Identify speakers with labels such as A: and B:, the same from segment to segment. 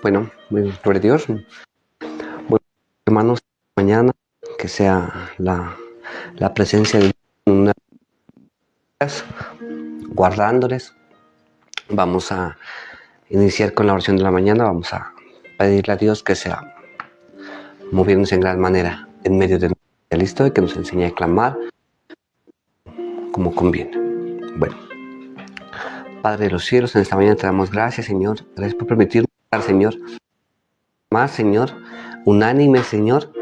A: Bueno, muy gloria a Dios. Bueno, hermanos, mañana que sea la presencia de Dios en una vez, guardándoles. Vamos a iniciar con la oración de la mañana. Vamos a pedirle a Dios que sea moviéndose en gran manera en medio de nosotros, listo, y que nos enseñe a clamar como conviene. Bueno, Padre de los cielos, en esta mañana te damos gracias, Señor. Gracias por permitirnos estar, Señor, más, Señor, unánime, Señor,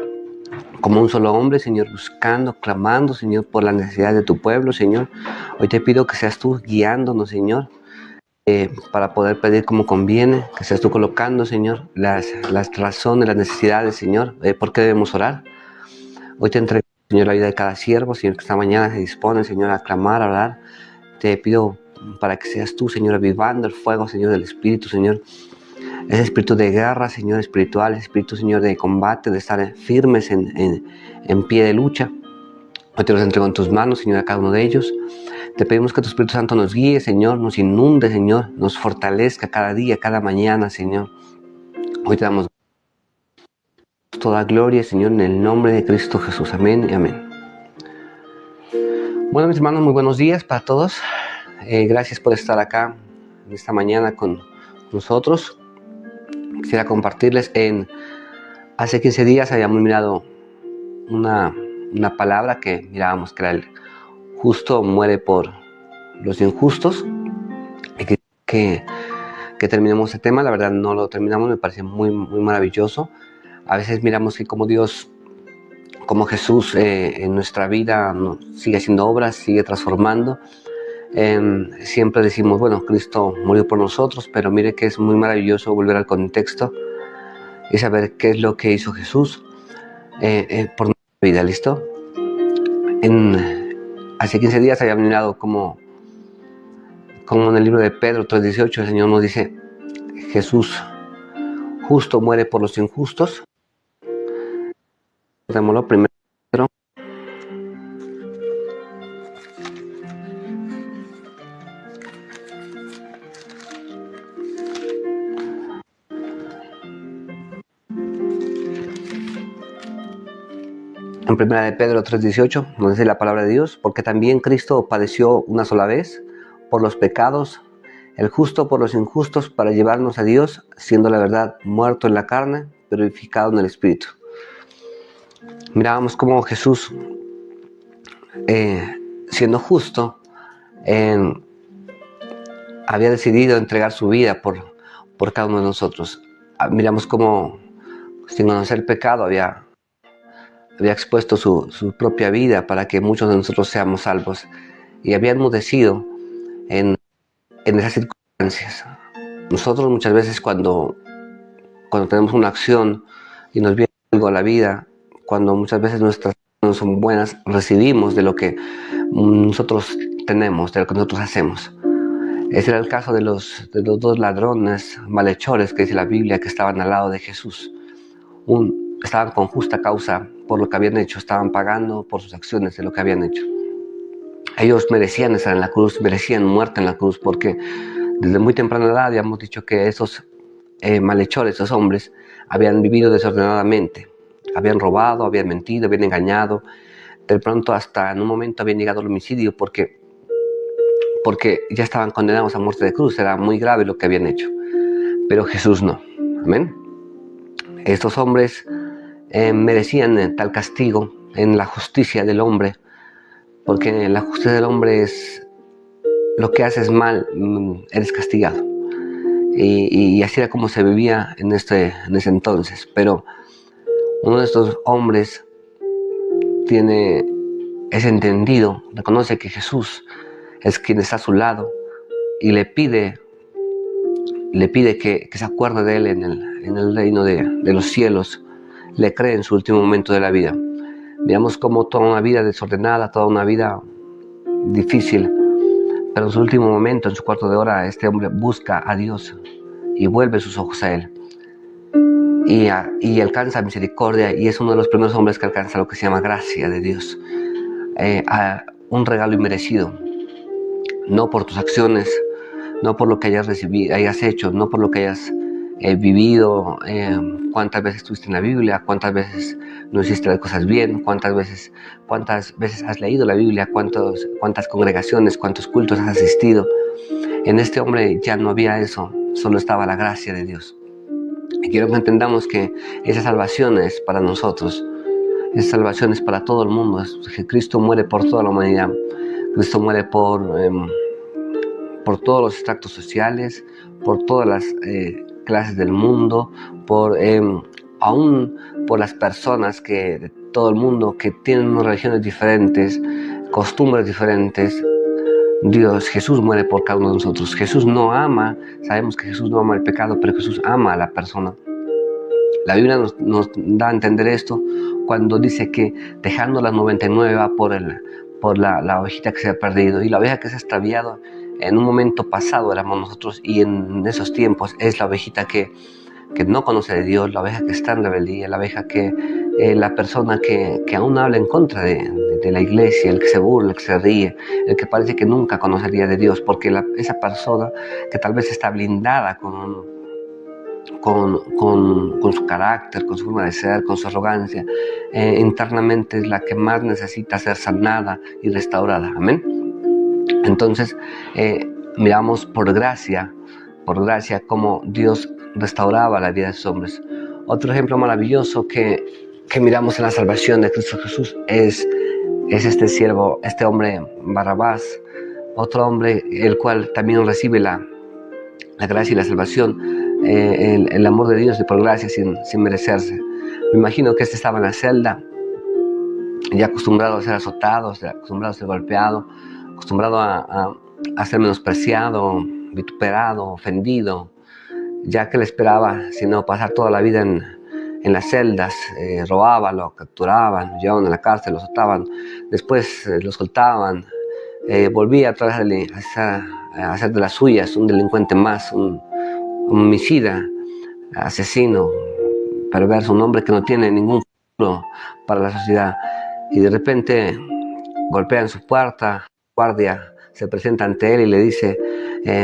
A: como un solo hombre, Señor, buscando, clamando, Señor, por la necesidad de tu pueblo, Señor. Hoy te pido que seas tú guiándonos, Señor, para poder pedir como conviene, que seas tú colocando, Señor, las razones, las necesidades, Señor, por qué debemos orar. Hoy te entrego, Señor, la vida de cada siervo, Señor, que esta mañana se dispone, Señor, a clamar, a orar. Te pido para que seas tú, Señor, avivando el fuego, Señor, del Espíritu, Señor. Ese espíritu de guerra, Señor, espiritual, ese espíritu, Señor, de combate, de estar firmes en pie de lucha. Hoy te los entrego en tus manos, Señor, a cada uno de ellos. Te pedimos que tu Espíritu Santo nos guíe, Señor, nos inunde, Señor, nos fortalezca cada día, cada mañana, Señor. Hoy te damos toda gloria, Señor, en el nombre de Cristo Jesús. Amén y amén. Bueno, mis hermanos, muy buenos días para todos. Gracias por estar acá en esta mañana con nosotros. Quisiera compartirles hace 15 días habíamos mirado una palabra que mirábamos que era el justo muere por los injustos, y que terminemos ese tema. La verdad no lo terminamos, me parece muy, muy maravilloso. A veces miramos que como Dios, como Jesús en nuestra vida sigue haciendo obras, sigue transformando. Siempre decimos, bueno, Cristo murió por nosotros, pero mire que es muy maravilloso volver al contexto y saber qué es lo que hizo Jesús por nuestra vida, ¿listo? Hace 15 días había mirado como en el libro de Pedro 3:18 el Señor nos dice, Jesús justo muere por los injustos. Démoslo primero. En primera de Pedro 3:18 nos dice la palabra de Dios, porque también Cristo padeció una sola vez por los pecados, el justo por los injustos, para llevarnos a Dios, siendo la verdad muerto en la carne, pero vivificado en el Espíritu. Mirábamos cómo Jesús, siendo justo, había decidido entregar su vida por cada uno de nosotros. Miramos cómo, sin conocer el pecado, había expuesto su propia vida para que muchos de nosotros seamos salvos, y había enmudecido en esas circunstancias. Nosotros muchas veces cuando tenemos una acción y nos viene algo a la vida, cuando muchas veces nuestras no son buenas, recibimos de lo que nosotros tenemos, de lo que nosotros hacemos. Ese era el caso de los dos ladrones malhechores que dice la Biblia que estaban al lado de Jesús. Estaban con justa causa por lo que habían hecho, estaban pagando por sus acciones de lo que habían hecho. Ellos merecían estar en la cruz, merecían muerte en la cruz, porque desde muy temprana edad habíamos dicho que esos malhechores, esos hombres, habían vivido desordenadamente, habían robado, habían mentido, habían engañado. De pronto hasta en un momento habían llegado al homicidio porque ya estaban condenados a muerte de cruz, era muy grave lo que habían hecho. Pero Jesús no, amén. Estos hombres merecían tal castigo en la justicia del hombre, porque la justicia del hombre es lo que haces mal, eres castigado. Y así era como se vivía en ese entonces. Pero uno de estos hombres tiene ese entendido, reconoce que Jesús es quien está a su lado y le pide que se acuerde de él en el reino de los cielos. Le cree en su último momento de la vida. Miramos como toda una vida desordenada, toda una vida difícil, pero en su último momento, en su cuarto de hora, este hombre busca a Dios y vuelve sus ojos a él y alcanza misericordia, y es uno de los primeros hombres que alcanza lo que se llama gracia de Dios, un regalo inmerecido, no por tus acciones, no por lo que hayas hecho, no por lo que hayas vivido, cuántas veces estuviste en la Biblia, cuántas veces no hiciste las cosas bien, cuántas veces has leído la Biblia, cuántas congregaciones, cuántos cultos has asistido. En este hombre ya no había eso, solo estaba la gracia de Dios. Y quiero que entendamos que esa salvación es para nosotros, esa salvación es para todo el mundo. Cristo muere por toda la humanidad, Cristo muere por todos los extractos sociales, por todas las clases del mundo, aún por las personas de todo el mundo que tienen unas religiones diferentes, costumbres diferentes. Jesús muere por cada uno de nosotros. Jesús no ama, sabemos que Jesús no ama el pecado, pero Jesús ama a la persona. La Biblia nos da a entender esto cuando dice que dejando las 99 va por la ovejita que se ha perdido, y la oveja que se ha extraviado en un momento pasado éramos nosotros, y en esos tiempos es la ovejita que no conoce de Dios, la oveja que está en rebeldía, la oveja la persona que aún habla en contra de la iglesia, el que se burla, el que se ríe, el que parece que nunca conocería de Dios, porque esa persona que tal vez está blindada con su carácter, con su forma de ser, con su arrogancia, internamente es la que más necesita ser sanada y restaurada. Amén. Entonces, miramos por gracia cómo Dios restauraba la vida de esos hombres. Otro ejemplo maravilloso que miramos en la salvación de Cristo Jesús es este hombre Barrabás, otro hombre el cual también recibe la gracia y la salvación, el amor de Dios y por gracia sin merecerse. Me imagino que estaba en la celda, ya acostumbrado a ser azotado, acostumbrado a ser golpeado, acostumbrado a ser menospreciado, vituperado, ofendido, ya que le esperaba sino pasar toda la vida en las celdas. Robaban, lo capturaban, lo llevaban a la cárcel, lo azotaban, después lo soltaban, volvía otra vez a hacer de las suyas, un delincuente más, un homicida, asesino, perverso, un hombre que no tiene ningún futuro para la sociedad, y de repente golpean su puerta, guardia se presenta ante él y le dice: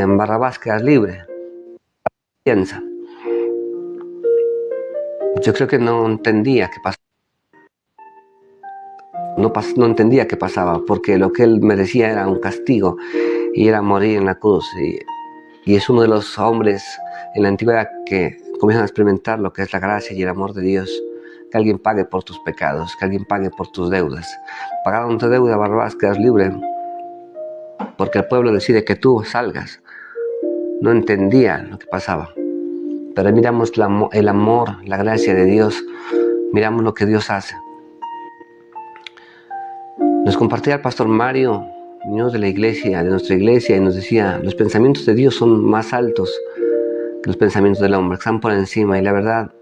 A: Barrabás, quedas libre. Piensa. Yo creo que no entendía qué pasaba. No entendía qué pasaba, porque lo que él merecía era un castigo y era morir en la cruz. Y es uno de los hombres en la antigüedad que comienzan a experimentar lo que es la gracia y el amor de Dios. Que alguien pague por tus pecados, que alguien pague por tus deudas. Pagaron tu deuda, Barrabás, quedas libre, porque el pueblo decide que tú salgas. No entendía lo que pasaba, pero miramos el amor, la gracia de Dios, miramos lo que Dios hace. Nos compartía el pastor Mario Muñoz de nuestra iglesia, y nos decía: los pensamientos de Dios son más altos que los pensamientos del hombre, que están por encima. Y la verdad,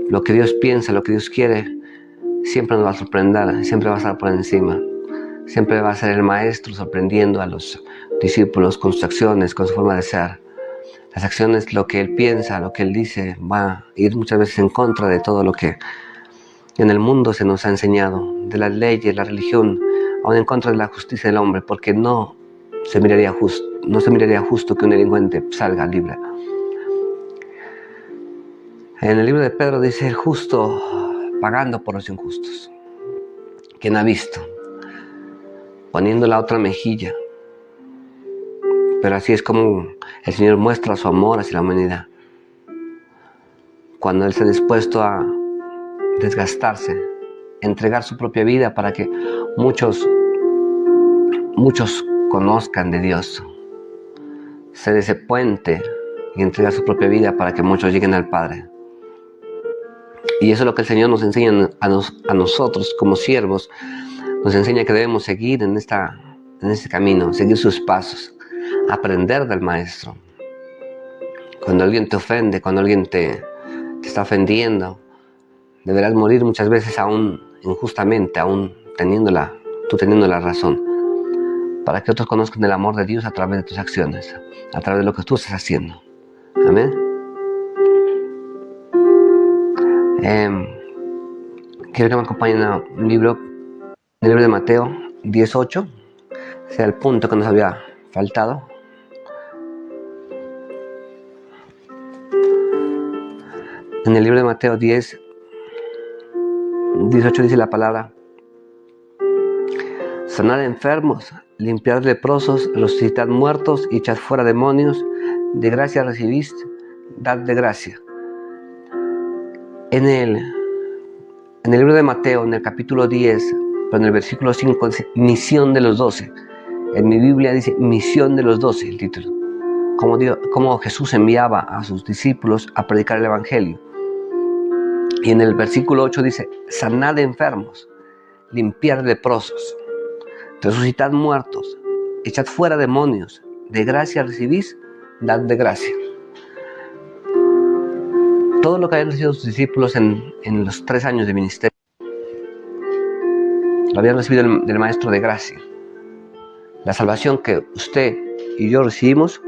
A: lo que Dios piensa, lo que Dios quiere, siempre nos va a sorprender, siempre va a estar por encima. Siempre va a ser el maestro sorprendiendo a los discípulos con sus acciones, con su forma de ser. Las acciones, lo que él piensa, lo que él dice, va a ir muchas veces en contra de todo lo que en el mundo se nos ha enseñado, de las leyes, la religión, aún en contra de la justicia del hombre, porque no se miraría justo que un delincuente salga libre. En el libro de Pedro dice: el justo pagando por los injustos. ¿Quién ha visto? Poniendo la otra mejilla. Pero así es como el Señor muestra su amor hacia la humanidad. Cuando Él está dispuesto a desgastarse, entregar su propia vida para que muchos conozcan de Dios. Ser ese puente y entregar su propia vida para que muchos lleguen al Padre. Y eso es lo que el Señor nos enseña a nosotros como siervos. Nos enseña que debemos seguir en este camino, seguir sus pasos, aprender del Maestro. Cuando alguien te ofende, cuando alguien te está ofendiendo, deberás morir muchas veces aún injustamente, aún tú teniendo la razón, para que otros conozcan el amor de Dios a través de tus acciones, a través de lo que tú estás haciendo. Amén. Quiero que me acompañen a un libro, el libro de Mateo 18, sea el punto que nos había faltado. En el libro de Mateo 10, 18 dice la palabra: sanad enfermos, limpiad leprosos, resucitad muertos y echad fuera demonios. De gracia recibiste, dad de gracia. En el libro de Mateo, en el capítulo 10, pero en el versículo 5 dice misión de los 12. En mi Biblia dice misión de los 12 el título. Como Jesús enviaba a sus discípulos a predicar el Evangelio. Y en el versículo 8 dice: sanad enfermos, limpiad leprosos, resucitad muertos, echad fuera demonios. De gracia recibís, dad de gracia. Todo lo que habían recibido sus discípulos en los 3 años de ministerio, lo habían recibido del Maestro de gracia. La salvación que usted y yo recibimos,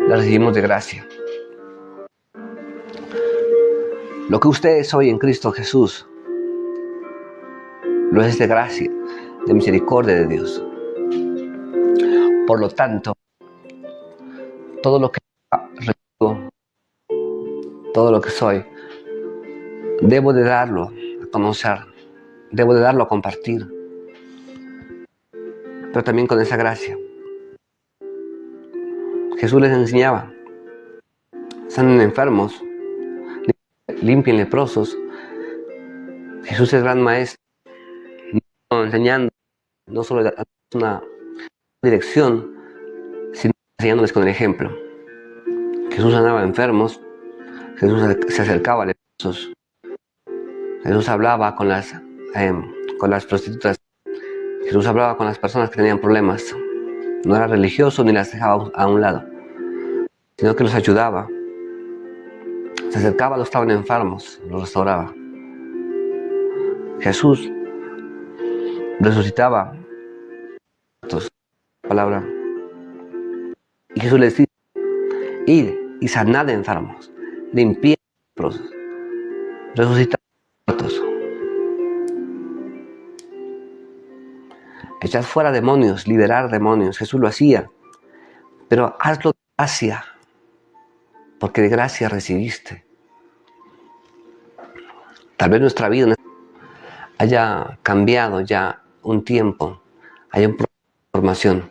A: la recibimos de gracia. Lo que usted es hoy en Cristo Jesús, lo es de gracia, de misericordia de Dios. Por lo tanto, todo lo que recibo, todo lo que soy, debo de darlo a conocer, debo de darlo a compartir, pero también con esa gracia. Jesús les enseñaba: sanen enfermos, limpien leprosos. Jesús es gran maestro, enseñando no solo una dirección, sino enseñándoles con el ejemplo. Jesús sanaba enfermos, Jesús se acercaba a leprosos, Jesús hablaba con las prostitutas, Jesús hablaba con las personas que tenían problemas. No era religioso ni las dejaba a un lado, sino que los ayudaba. Se acercaba a los que estaban enfermos, los restauraba. Jesús resucitaba palabra. Y Jesús les dice: id y sanad enfermos, limpiad leprosos, resucitad muertos, echad fuera demonios, liberar demonios. Jesús lo hacía, pero hazlo de gracia, porque de gracia recibiste. Tal vez nuestra vida haya cambiado ya un tiempo, haya una transformación.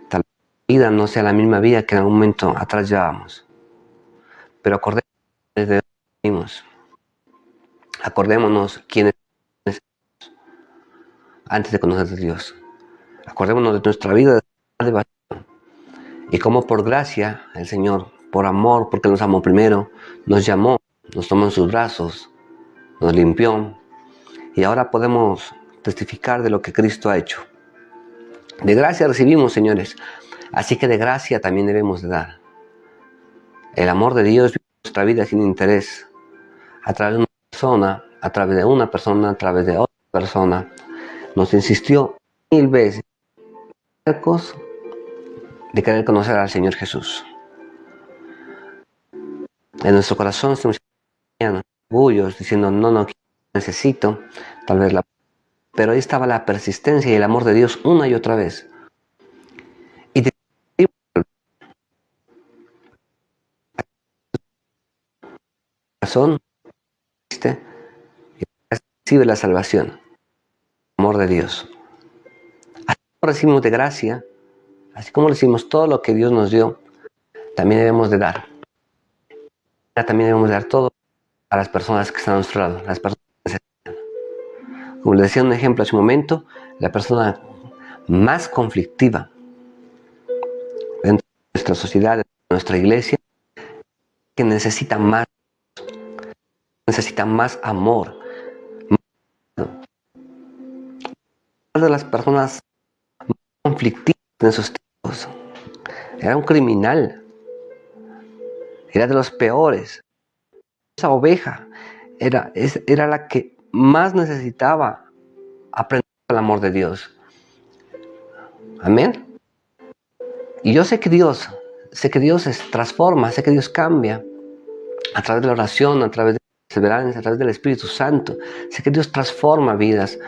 A: Tal vez la vida no sea la misma vida que en algún momento atrás llevábamos. Pero acordémonos de dónde venimos. Acordémonos quiénes somos antes de conocer a Dios. Acordémonos de nuestra vida de y cómo por gracia el Señor, por amor, porque nos amó primero, nos llamó, nos tomó en sus brazos, nos limpió, y ahora podemos testificar de lo que Cristo ha hecho. De gracia recibimos, señores, así que de gracia también debemos de dar. El amor de Dios vive en nuestra vida sin interés, a través de una persona, a través de una persona, a través de otra persona. Nos insistió 1000 veces de querer conocer al Señor Jesús. En nuestro corazón estamos orgullosos, diciendo: no necesito, tal vez pero ahí estaba la persistencia y el amor de Dios una y otra vez. Y corazón recibe la salvación, el amor de Dios. Así como recibimos de gracia, así como recibimos todo lo que Dios nos dio, también debemos de dar. También debemos de dar todo a las personas que están a nuestro lado, las personas que necesitan. Como les decía en un ejemplo hace un momento, la persona más conflictiva dentro de nuestra sociedad, de nuestra iglesia, que necesita más amor. Una de las personas más conflictivas en esos tiempos era un criminal, era de los peores. Esa oveja era la que más necesitaba aprender el amor de Dios. Amén. Y yo sé que Dios se transforma, sé que Dios cambia a través de la oración, a través de la perseverancia, a través del Espíritu Santo. Sé que Dios transforma vidas.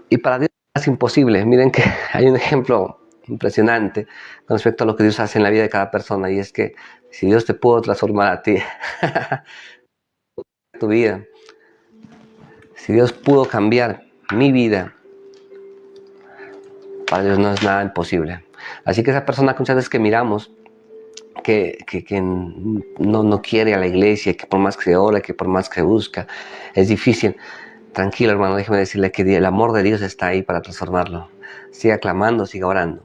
A: Y para Dios es imposible. Miren que hay un ejemplo impresionante con respecto a lo que Dios hace en la vida de cada persona. Y es que si Dios te pudo transformar a ti, tu vida, si Dios pudo cambiar mi vida, para Dios no es nada imposible. Así que esa persona que muchas veces que miramos, que no quiere a la iglesia, que por más que se ora, que por más que busca, es difícil. Tranquilo, hermano, déjeme decirle que el amor de Dios está ahí para transformarlo. Siga clamando, siga orando.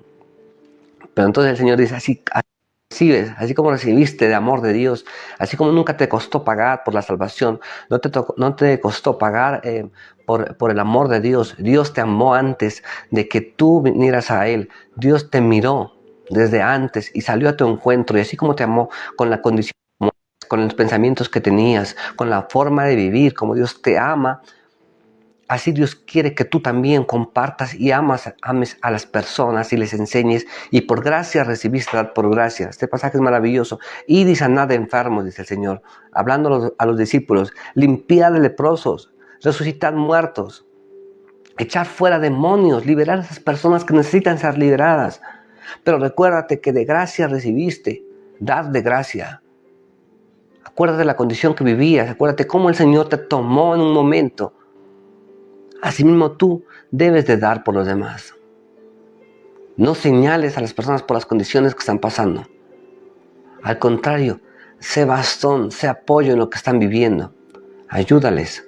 A: Pero entonces el Señor dice, así recibes, así como recibiste de amor de Dios, así como nunca te costó pagar por la salvación, no te costó pagar por el amor de Dios. Dios te amó antes de que tú vinieras a Él. Dios te miró desde antes y salió a tu encuentro. Y así como te amó con la condición, con los pensamientos que tenías, con la forma de vivir, como Dios te ama, así Dios quiere que tú también compartas y ames a las personas y les enseñes. Y por gracia recibiste, dad por gracia. Este pasaje es maravilloso. Id y sanad enfermos, dice el Señor, hablando a los discípulos. Limpiad leprosos, resucitad muertos, echar fuera demonios, liberar a esas personas que necesitan ser liberadas. Pero recuérdate que de gracia recibiste, dad de gracia. Acuérdate de la condición que vivías, acuérdate cómo el Señor te tomó en un momento. Asimismo tú debes de dar por los demás. No señales a las personas por las condiciones que están pasando. Al contrario, sé bastón, sé apoyo en lo que están viviendo. Ayúdales.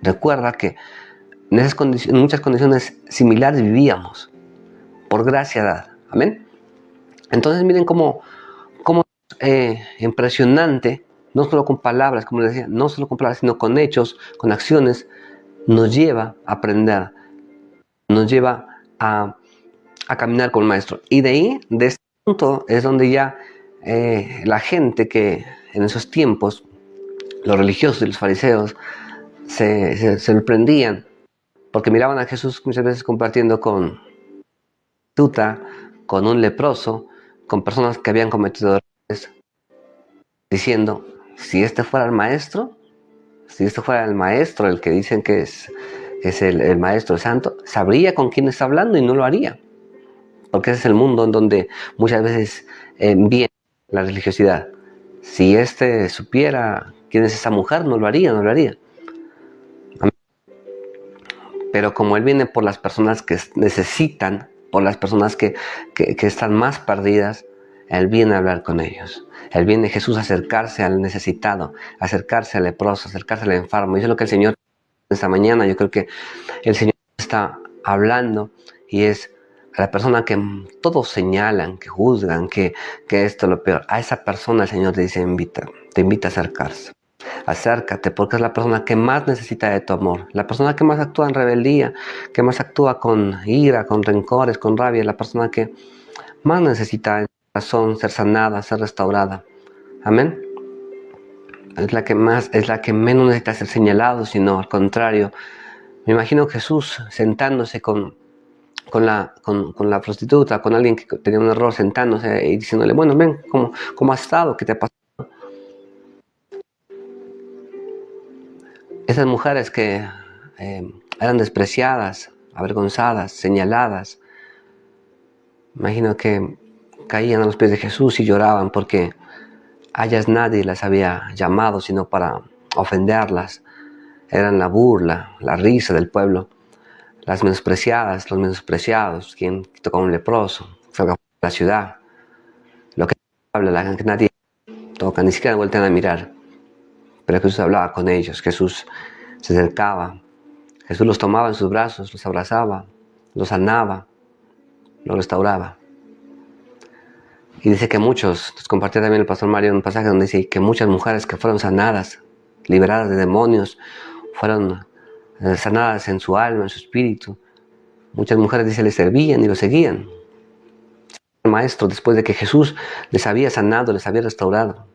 A: Recuerda que en muchas condiciones similares vivíamos. Por gracia dad. Amén. Entonces miren cómo impresionante, no solo con palabras, como les decía, no solo con palabras, sino con hechos, con acciones, nos lleva a aprender, nos lleva a caminar con el Maestro. Y de ahí, de este punto, es donde ya la gente que en esos tiempos, los religiosos y los fariseos, se sorprendían, porque miraban a Jesús muchas veces compartiendo con tuta, con un leproso, con personas que habían cometido errores, diciendo, si este fuera el Maestro, si este fuera el Maestro, el que dicen que es el Maestro Santo, sabría con quién está hablando y no lo haría. Porque ese es el mundo en donde muchas veces viene la religiosidad. Si este supiera quién es esa mujer, no lo haría. Pero como Él viene por las personas que necesitan, por las personas que están más perdidas, Él viene a hablar con ellos. Él viene, Jesús, a acercarse al necesitado, a acercarse al leproso, a acercarse al enfermo. Y eso es lo que el Señor esta mañana, yo creo que el Señor está hablando, y es a la persona que todos señalan, que juzgan, que esto es lo peor. A esa persona el Señor te dice, te invita a acercarse. Acércate, porque es la persona que más necesita de tu amor, la persona que más actúa en rebeldía, que más actúa con ira, con rencores, con rabia, la persona que más necesita en su corazón ser sanada, ser restaurada. Amén. Es la que menos necesita ser señalado, sino al contrario. Me imagino Jesús sentándose con la prostituta, con alguien que tenía un error, sentándose y diciéndole, bueno, ven, ¿cómo has estado? ¿Qué te ha pasado? Esas mujeres que eran despreciadas, avergonzadas, señaladas, imagino que caían a los pies de Jesús y lloraban porque a ellas nadie las había llamado sino para ofenderlas. Eran la burla, la risa del pueblo, las menospreciadas, los menospreciados, quien tocó a un leproso, fue a la ciudad, lo que habla, la que nadie toca, ni siquiera vuelven a mirar. Pero Jesús hablaba con ellos, Jesús se acercaba, Jesús los tomaba en sus brazos, los abrazaba, los sanaba, los restauraba. Y dice que muchos, nos compartió también el pastor Mario un pasaje donde dice que muchas mujeres que fueron sanadas, liberadas de demonios, fueron sanadas en su alma, en su espíritu. Muchas mujeres, dice, le servían y lo seguían. El Maestro, después de que Jesús les había sanado, les había restaurado.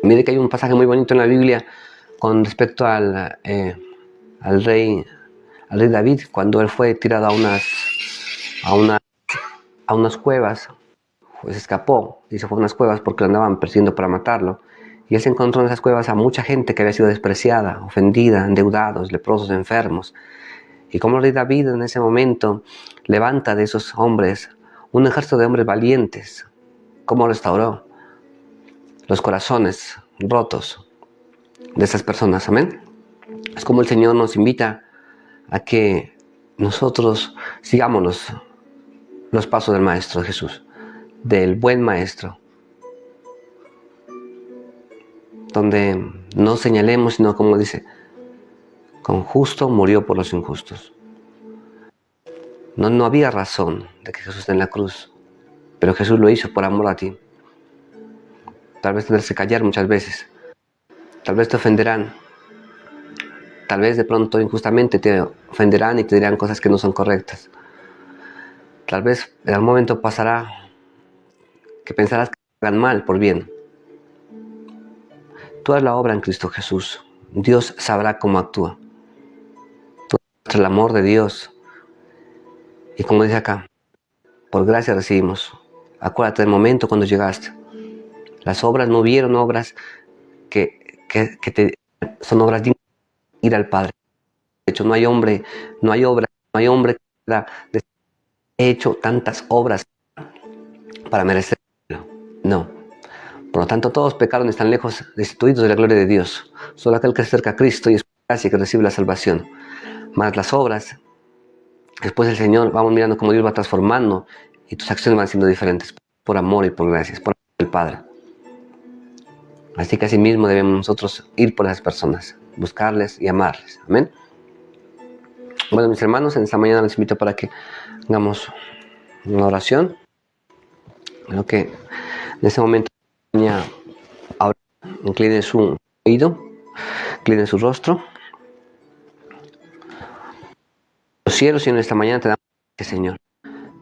A: Mire que hay un pasaje muy bonito en la Biblia con respecto al rey David, cuando él fue tirado a unas cuevas, pues escapó y se fue a unas cuevas porque lo andaban persiguiendo para matarlo. Y él se encontró en esas cuevas a mucha gente que había sido despreciada, ofendida, endeudados, leprosos, enfermos. Y como el rey David en ese momento levanta de esos hombres un ejército de hombres valientes, cómo restauró los corazones rotos de esas personas. Amén. Es como el Señor nos invita a que nosotros sigamos los pasos del Maestro Jesús, del buen Maestro, donde no señalemos, sino como dice, con justo murió por los injustos. No había razón de que Jesús esté en la cruz, pero Jesús lo hizo por amor a ti. Tal vez tendrás que callar muchas veces, tal vez te ofenderán, tal vez de pronto injustamente te ofenderán y te dirán cosas que no son correctas. Tal vez en algún momento pasará que pensarás que te hagan mal por bien. Tú haz la obra en Cristo Jesús. Dios sabrá cómo actúa. Tú muestras el amor de Dios. Y como dice acá, por gracia recibimos. Acuérdate del momento cuando llegaste. Las obras no hubieron obras que son obras dignas de ir al Padre. De hecho, no hay hombre que haya hecho tantas obras para merecerlo. No. Por lo tanto, todos pecaron y están lejos, destituidos de la gloria de Dios. Solo aquel que se acerca a Cristo y es por gracia que recibe la salvación. Más las obras, después el Señor, vamos mirando cómo Dios va transformando y tus acciones van siendo diferentes por amor y por gracias, por amor del Padre. Así que así mismo debemos nosotros ir por esas personas, buscarles y amarles. Amén. Bueno, mis hermanos, en esta mañana les invito para que hagamos una oración. Creo que en este momento ahora incline su oído, incline su rostro. Los cielos, Señor, esta mañana te damos gracias, Señor.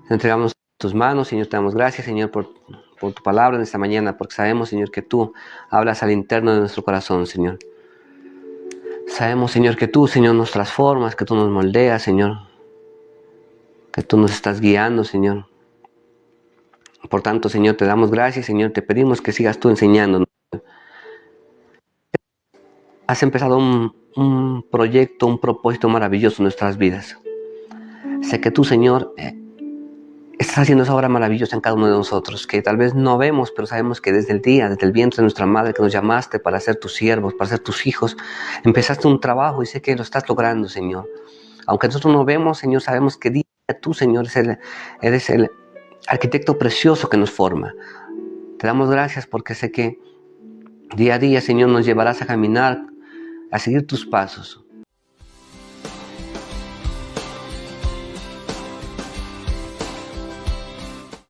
A: Te entregamos tus manos, Señor, te damos gracias, Señor, por tu palabra en esta mañana, porque sabemos, Señor, que tú hablas al interno de nuestro corazón, Señor. Sabemos, Señor, que tú, Señor, nos transformas, que tú nos moldeas, Señor, que tú nos estás guiando, Señor. Por tanto, Señor, te damos gracias, Señor, te pedimos que sigas tú enseñándonos. Has empezado un proyecto, un propósito maravilloso en nuestras vidas. Sé que tú, Señor, estás haciendo esa obra maravillosa en cada uno de nosotros, que tal vez no vemos, pero sabemos que desde el vientre de nuestra madre que nos llamaste para ser tus siervos, para ser tus hijos, empezaste un trabajo y sé que lo estás logrando, Señor. Aunque nosotros no vemos, Señor, sabemos que día a día tú, Señor, eres el arquitecto precioso que nos forma. Te damos gracias porque sé que día a día, Señor, nos llevarás a caminar, a seguir tus pasos.